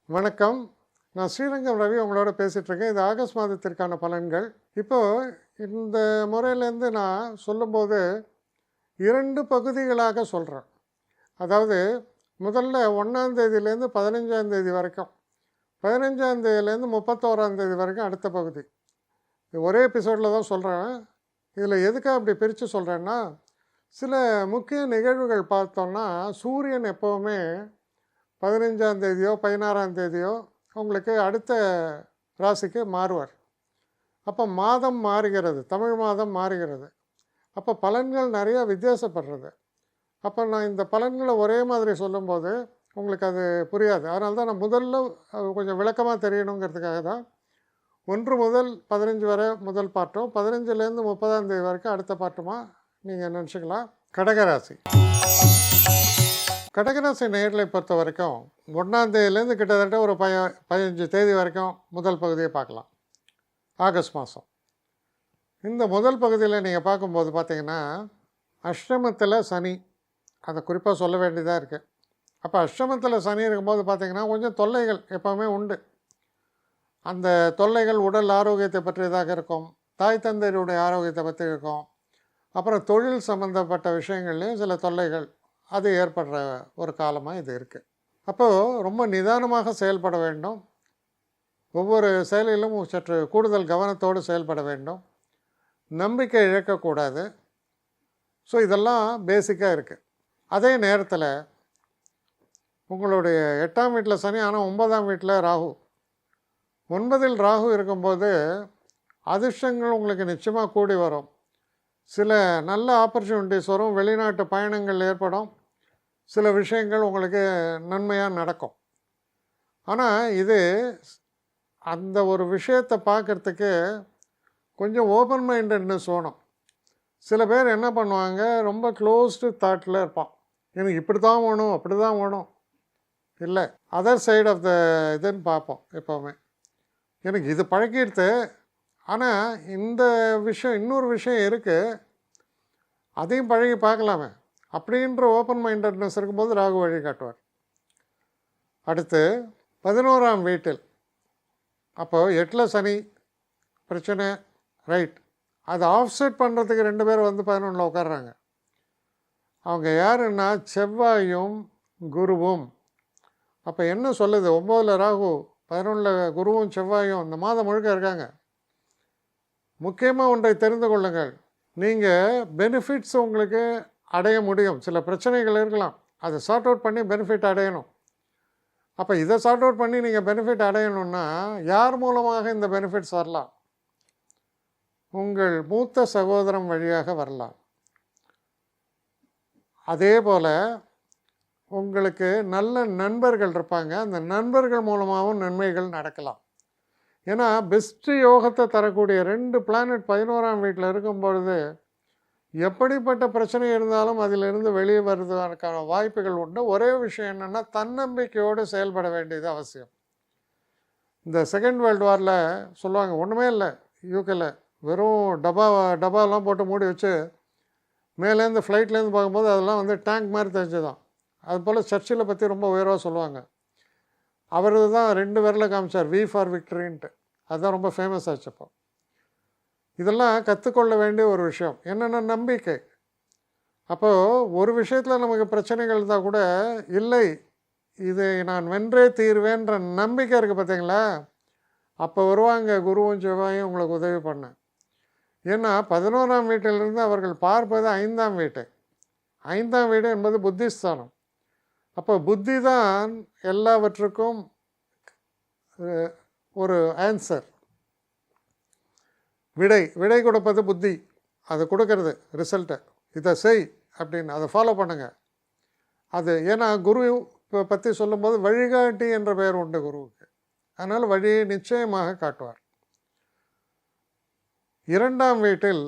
வணக்கம். நான் ஸ்ரீரங்கம் ரவி உங்களோட பேசிகிட்ருக்கேன். இது ஆகஸ்ட் மாதத்திற்கான பலன்கள். இப்போது இந்த முறையிலேருந்து நான் சொல்லும்போது 2 பகுதிகளாக சொல்கிறேன். அதாவது முதல்ல 1ஆம் தேதியிலேருந்து 15ஆம் தேதி வரைக்கும், 15ஆம் தேதியிலேருந்து 31ஆம் தேதி வரைக்கும் அடுத்த பகுதி. இது ஒரே எபிசோடில் தான் சொல்கிறேன். இதில் எதுக்காக அப்படி பிரித்து சொல்கிறேன்னா, சில முக்கிய நிகழ்வுகள் பார்த்தோன்னா சூரியன் எப்போவுமே 15ஆம் தேதியோ 16ஆம் தேதியோ உங்களுக்கு அடுத்த ராசிக்கு மாறுவார். அப்போ மாதம் மாறுகிறது, தமிழ் மாதம் மாறுகிறது. அப்போ பலன்கள் நிறையா வித்தியாசப்படுறது. அப்போ நான் இந்த பலன்களை ஒரே மாதிரி சொல்லும்போது உங்களுக்கு அது புரியாது. அதனால தான் நான் முதல்ல கொஞ்சம் விளக்கமாக தெரியணுங்கிறதுக்காக தான் 1 முதல் 15 வரை முதல் பாட்டும், 15லேருந்து 30ஆம் தேதி வரைக்கும் அடுத்த பாட்டுமா நீங்கள் நினச்சிக்கலாம். கடகராசி கடகராசி நேயர்களை பொறுத்த வரைக்கும் 1ஆம் தேதியிலேருந்து கிட்டத்தட்ட ஒரு 15 தேதி வரைக்கும் முதல் பகுதியை பார்க்கலாம். ஆகஸ்ட் மாதம் இந்த முதல் பகுதியில் நீங்கள் பார்க்கும்போது பார்த்தீங்கன்னா, அஷ்டமத்தில் சனி, அதை குறிப்பாக சொல்ல வேண்டியதாக இருக்குது. அப்போ அஷ்டமத்தில் சனி இருக்கும்போது பார்த்திங்கன்னா கொஞ்சம் தொல்லைகள் எப்போவுமே உண்டு. அந்த தொல்லைகள் உடல் ஆரோக்கியத்தை பற்றியதாக இருக்கும், தாய் தந்தையருடைய ஆரோக்கியத்தை பற்றி இருக்கும், அப்புறம் தொழில் சம்மந்தப்பட்ட விஷயங்கள்லேயும் சில தொல்லைகள் அது ஏற்படுற ஒரு காலமாக இது இருக்குது. அப்போது ரொம்ப நிதானமாக செயல்பட வேண்டும். ஒவ்வொரு செயலிலும் சற்று கூடுதல் கவனத்தோடு செயல்பட வேண்டும். நம்பிக்கை இழக்கக்கூடாது. ஸோ இதெல்லாம் பேசிக்காக இருக்குது. அதே நேரத்தில் உங்களுடைய 8ஆம் வீட்டில் சனி, ஆனால் 9ஆம் வீட்டில் ராகு. 9இல் ராகு இருக்கும்போது அதிர்ஷ்டங்கள் உங்களுக்கு நிச்சயமாக கூடி வரும். சில நல்ல ஆப்பர்ச்சுனிட்டிஸ் வரும், வெளிநாட்டு பயணங்கள் ஏற்படும், சில விஷயங்கள் உங்களுக்கு நன்மையாக நடக்கும். ஆனால் இது அந்த ஒரு விஷயத்தை பார்க்குறதுக்கு கொஞ்சம் ஓப்பன் மைண்டட்னஸ் வேணும். சில பேர் என்ன பண்ணுவாங்க, ரொம்ப க்ளோஸ்டு தாட்டில் இருப்பான். எனக்கு இப்படி தான் வேணும், அப்படி தான் வேணும். இல்லை, அதர் சைடு ஆஃப் த இதுன்னு பார்ப்போம் எப்போவுமே. எனக்கு இது பழக்கிடுது, ஆனால் இந்த விஷயம் இன்னொரு விஷயம் இருக்குது, அதையும் பழகி பார்க்கலாமே அப்படின்ற ஓப்பன் மைண்டட்னஸ் இருக்கும்போது ராகு வழி காட்டுவார். அடுத்து 11ஆம் வீட்டில், அப்போது 8ல் சனி பிரச்சனை, ரைட். அதை ஆஃப்செட் பண்ணுறதுக்கு 2 பேர் வந்து 11ல் உட்காடுறாங்க. அவங்க யாருன்னா செவ்வாயும் குருவும். அப்போ என்ன சொல்லுது, 9ல் ராகு 11ல் குருவும் செவ்வாயும் இந்த மாதம் முழுக்க இருக்காங்க. முக்கியமாக ஒன்றை தெரிந்து கொள்ளுங்கள், நீங்கள் பெனிஃபிட்ஸ் உங்களுக்கு அடைய முடியும். சில பிரச்சனைகள் இருக்கலாம், அதை சார்ட் அவுட் பண்ணி பெனிஃபிட் அடையணும். அப்போ இதை சார்ட் அவுட் பண்ணி நீங்கள் பெனிஃபிட் அடையணும்னா யார் மூலமாக இந்த பெனிஃபிட்ஸ் வரலாம்? உங்கள் மூத்த சகோதரம் வழியாக வரலாம். அதே போல் உங்களுக்கு நல்ல நண்பர்கள் இருப்பாங்க, அந்த நண்பர்கள் மூலமாகவும் நன்மைகள் நடக்கலாம். ஏன்னா பெஸ்ட்டு யோகத்தை தரக்கூடிய 2 பிளானட் 11ஆம் வீட்டில் இருக்கும்பொழுது எப்படிப்பட்ட பிரச்சனை இருந்தாலும் அதிலிருந்து வெளியே வருவதற்கான வாய்ப்புகள் உண்டு. ஒரே விஷயம் என்னென்னா, தன்னம்பிக்கையோடு செயல்பட வேண்டியது அவசியம். இந்த செகண்ட் வேர்ல்டு வாரில் சொல்லுவாங்க, ஒன்றுமே இல்லை யூகேல, வெறும் டப்பாலாம் போட்டு மூடி வச்சு மேலேருந்து ஃப்ளைட்லேருந்து பார்க்கும்போது அதெல்லாம் வந்து டேங்க் மாதிரி தெரிஞ்சுதான். அதுபோல் சர்ச்சில் பற்றி ரொம்ப உயர்வாக சொல்லுவாங்க. அவர் தான் 2 விரலை காமிச்சார், வி ஃபார் விக்டரின்ட்டு. அதுதான் ரொம்ப ஃபேமஸ் ஆச்சு. அப்போ இதெல்லாம் கற்றுக்கொள்ள வேண்டிய ஒரு விஷயம் என்னென்னா நம்பிக்கை. அப்போது ஒரு விஷயத்தில் நமக்கு பிரச்சனைகள் இருந்தால் கூட, இல்லை இதை நான் வென்றே தீர்வேன்ற நம்பிக்கை இருக்குது பார்த்தீங்களா, அப்போ வருவாங்க குருவும் செவ்வாயும் உங்களுக்கு உதவி பண்ண. ஏன்னா 11ஆம் வீட்டிலிருந்து அவர்கள் பார்ப்பது 5ஆம் வீட்டை. 5ஆம் வீடு என்பது புத்திஸ்தானம். அப்போ புத்தி தான் எல்லாவற்றுக்கும் ஒரு ஆன்சர், விடை கொடுப்பது புத்தி. அது கொடுக்கறது ரிசல்ட்டை, இதை செய் அப்படின்னு, அதை ஃபாலோ பண்ணுங்கள். அது ஏன்னா குரு பற்றி சொல்லும்போது வழிகாட்டி என்ற பெயர் உண்டு குருவுக்கு. அதனால் வழியை நிச்சயமாக காட்டுவார். 2ஆம் வீட்டில்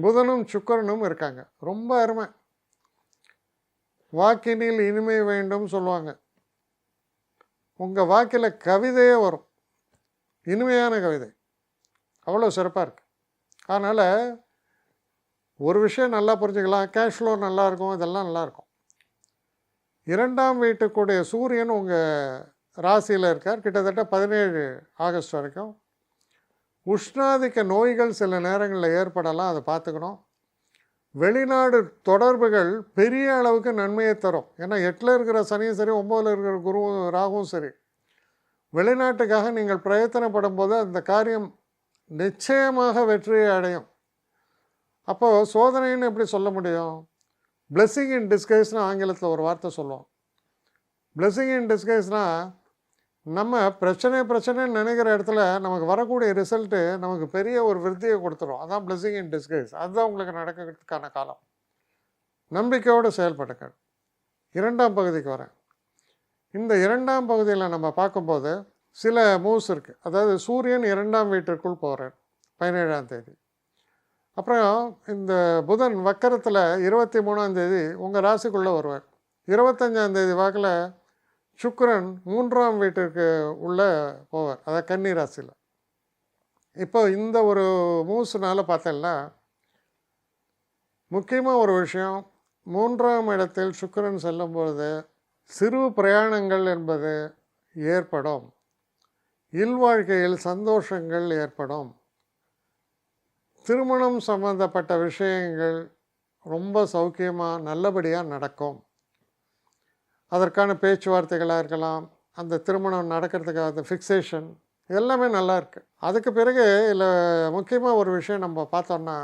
புதனும் சுக்கிரனும் இருக்காங்க. ரொம்ப அருமை. வாக்கினில் இனிமை வேண்டும் சொல்லுவாங்க. உங்கள் வாக்கில் கவிதையே வரும், இனிமையான கவிதை, அவ்வளோ சிறப்பாக இருக்குது. அதனால் ஒரு விஷயம் நல்லா புரிஞ்சுக்கலாம், கேஷ் ஃப்ளோ நல்லாயிருக்கும், இதெல்லாம் நல்லாயிருக்கும். 2ஆம் வீட்டுக்குடைய சூரியன் உங்கள் ராசியில் இருக்கார் கிட்டத்தட்ட 17 ஆகஸ்ட் வரைக்கும். உஷ்ணாதிக்க நோய்கள் சில நேரங்களில் ஏற்படலாம், அதை பார்த்துக்கணும். வெளிநாடு தொடர்புகள் பெரிய அளவுக்கு நன்மையை தரும். ஏன்னா 8ல் இருக்கிற சனியும் சரி, 9ல் இருக்கிற குருவும் ராகுவும் சரி, வெளிநாட்டுக்காக நீங்கள் பிரயத்தனப்படும் போது அந்த காரியம் நிச்சயமாக வெற்றியை அடையும். அப்போது சோதனைன்னு எப்படி சொல்ல முடியும்? பிளெஸ்ஸிங் இன் டிஸ்கைஸ்னு ஆங்கிலத்தில் ஒரு வார்த்தை சொல்லுவோம். பிளெஸ்ஸிங் இன் டிஸ்கைஸ்னால் நம்ம பிரச்சனைன்னு நினைக்கிற இடத்துல நமக்கு வரக்கூடிய ரிசல்ட்டு நமக்கு பெரிய ஒரு விருத்தியை கொடுத்துரும். அதான் பிளெஸ்ஸிங் இன் டிஸ்கைஸ். அதுதான் உங்களுக்கு நடக்கிறதுக்கான காலம். நம்பிக்கையோடு செயல்படுங்க. 2ஆம் பகுதிக்கு வரேன். இந்த 2ஆம் பகுதியில் நம்ம பார்க்கும்போது சில மூவ்ஸ் இருக்குது. அதாவது சூரியன் 2ஆம் வீட்டிற்குள் போகிறார் 17ஆம் தேதி. அப்புறம் இந்த புதன் வக்கரத்தில் 23ஆம் தேதி உங்கள் ராசிக்குள்ளே வருவார். 25ஆம் தேதி வாக்கில் சுக்கிரன் 3ஆம் வீட்டிற்கு உள்ளே போவார், அதாவது கன்னி ராசியில். இப்போ இந்த ஒரு மூவ்ஸ்னால பார்த்தேன்னா முக்கியமாக ஒரு விஷயம், 3ஆம் இடத்தில் சுக்கிரன் செல்லும்பொழுது சிறு பிரயாணங்கள் என்பது ஏற்படும். இல்வாழ்க்கையில் சந்தோஷங்கள் ஏற்படும். திருமணம் சம்பந்தப்பட்ட விஷயங்கள் ரொம்ப சௌக்கியமாக நல்லபடியாக நடக்கும். அதற்கான பேச்சுவார்த்தைகளாக இருக்கலாம், அந்த திருமணம் நடக்கிறதுக்காக அந்த ஃபிக்ஸேஷன் எல்லாமே நல்லா இருக்குது. அதுக்கு பிறகு இதில் முக்கியமாக ஒரு விஷயம் நம்ம பார்த்தோம்னா,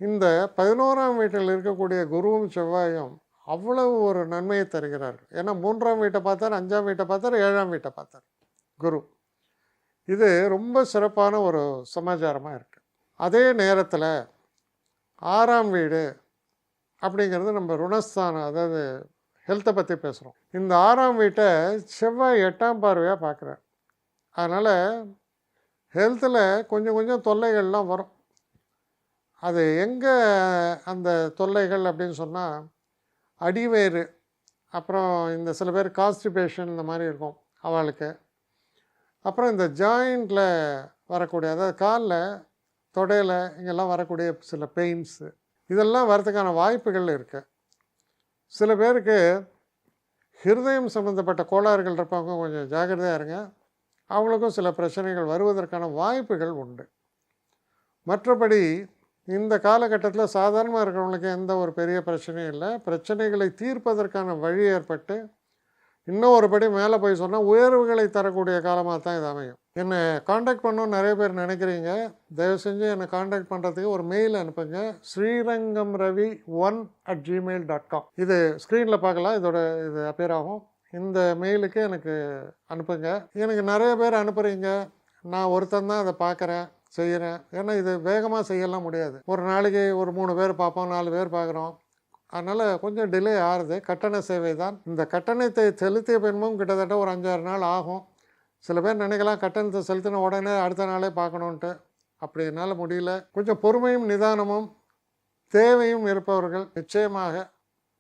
இந்த 11ஆம் வீட்டில் இருக்கக்கூடிய குருவும் செவ்வாயும் அவ்வளவு ஒரு நன்மையை தருகிறார்கள். ஏன்னா 3ஆம் வீட்டை பார்த்தார், 5ஆம் வீட்டை பார்த்தார், 7ஆம் வீட்டை பார்த்தார் குரு. இது ரொம்ப சிறப்பான ஒரு சமாச்சாரமாக இருக்குது. அதே நேரத்தில் 6ஆம் வீடு அப்படிங்கிறது நம்ம ருணஸ்தானம், அதாவது ஹெல்த்தை பற்றி பேசுகிறோம். இந்த 6ஆம் வீட்டை செவ்வாய் 8ஆம் பார்வையாக பார்க்குறார். அதனால் ஹெல்த்தில் கொஞ்சம் கொஞ்சம் தொல்லைகள்லாம் வரும். அது எங்கே அந்த தொல்லைகள் அப்படின்னு சொன்னால், அடிவயிறு, அப்புறம் இந்த சில பேர் கான்ஸ்டிபேஷன் இந்த மாதிரி இருக்கும் அவளுக்கு. அப்புறம் இந்த ஜாயிண்டில் வரக்கூடிய, அதாவது காலில் தொடையில் இங்கெல்லாம் வரக்கூடிய சில பெயின்ஸு, இதெல்லாம் வரதுக்கான வாய்ப்புகள் இருக்குது. சில பேருக்கு ஹிருதயம் சம்மந்தப்பட்ட கோளாறுகள் இருப்பவங்க கொஞ்சம் ஜாக்கிரதையாக இருங்க. அவங்களுக்கும் சில பிரச்சனைகள் வருவதற்கான வாய்ப்புகள் உண்டு. மற்றபடி இந்த காலகட்டத்தில் சாதாரணமாக இருக்கிறவங்களுக்கு எந்த ஒரு பெரிய பிரச்சனையும் இல்லை. பிரச்சனைகளை தீர்ப்பதற்கான வழி ஏற்பட்டு இன்னும் ஒரு படி மேலே போய் சொன்னால் உயர்வுகளை தரக்கூடிய காலமாக தான் இது அமையும். என்னை காண்டாக்ட் பண்ணணும்னு நிறைய பேர் நினைக்கிறீங்க. தயவு செஞ்சு என்னை காண்டாக்ட் பண்ணுறதுக்கு ஒரு மெயில் அனுப்புங்க, srirangamravi1@gmail.com. இது ஸ்க்ரீனில் பார்க்கலாம், இது அப்பியர் ஆகும். இந்த மெயிலுக்கு எனக்கு அனுப்புங்க. எனக்கு நிறைய பேர் அனுப்புகிறீங்க, நான் ஒருத்தன் தான் அதை பார்க்குறேன், செய்கிறேன். ஏன்னா இது வேகமாக செய்யலாம் முடியாது. ஒரு நாளைக்கு ஒரு 3 பேர் பார்ப்போம், 4 பேர் பார்க்குறோம். அதனால் கொஞ்சம் டிலே ஆகுது. கட்டண சேவை தான். இந்த கட்டணத்தை செலுத்திய பின்பும் கிட்டத்தட்ட ஒரு 5-6 நாள் ஆகும். சில பேர் நினைக்கலாம் கட்டணத்தை செலுத்தின உடனே அடுத்த நாளே பார்க்கணுன்ட்டு. அப்படி என்னால் முடியல. கொஞ்சம் பொறுமையும் நிதானமும் தேவையும் இருப்பவர்கள் நிச்சயமாக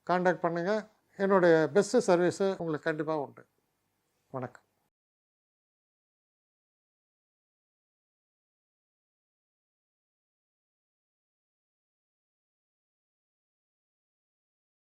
காண்டாக்ட் பண்ணுங்கள். என்னுடைய பெஸ்ட்டு சர்வீஸு உங்களுக்கு கண்டிப்பாக உண்டு. வணக்கம்.